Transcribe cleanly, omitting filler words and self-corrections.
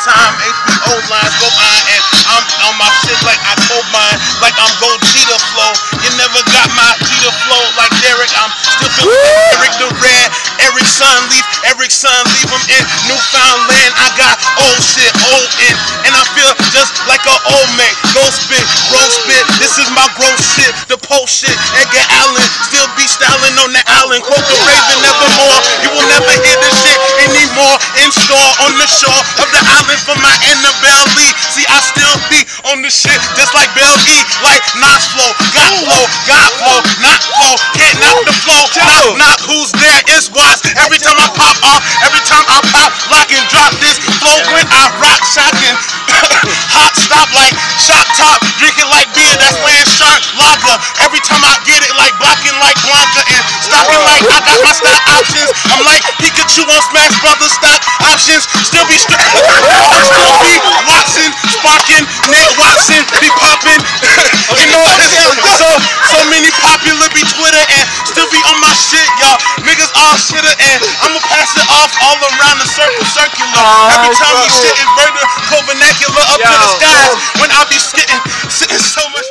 time, HBO lines go on, and I'm on my shit like I told mine, like I'm Gold Cheetah flow. You never got my Cheetah flow like Derek. I'm still feeling Eric the Red. Eric's son, leave him in Newfoundland. I got old shit, old in, and I feel just like an old man. Go spit, roll spit. This is my gross shit, the post shit. Edgar Allan still be styling on the island. Quote the Raven, nevermore. You will never hear this shit anymore. In store on the shore of the island for my Annabelle Lee. See, I still be on the shit just like Bell E, like Nas flow, got flow, not flow. Can't knock the flow, knock who's there is wise. Every time I pop off, every time I pop, lock and drop this flow when I rock, shocking. Hot stop like shock top, drinking like beer that's laying shark lager. Every time I get it like blocking like Blanca and stocking like I got my stock options. I'm like Pikachu on Smash Brothers stock options. Still be still be Watson, sparking, Nate Watson be popping. You know so many popular be Twitter and still be on my shit, y'all. Niggas all shitter and I'ma pass it off all around the circular. Every time we shit inverted, vernacular up to the skies when I be sitting so much.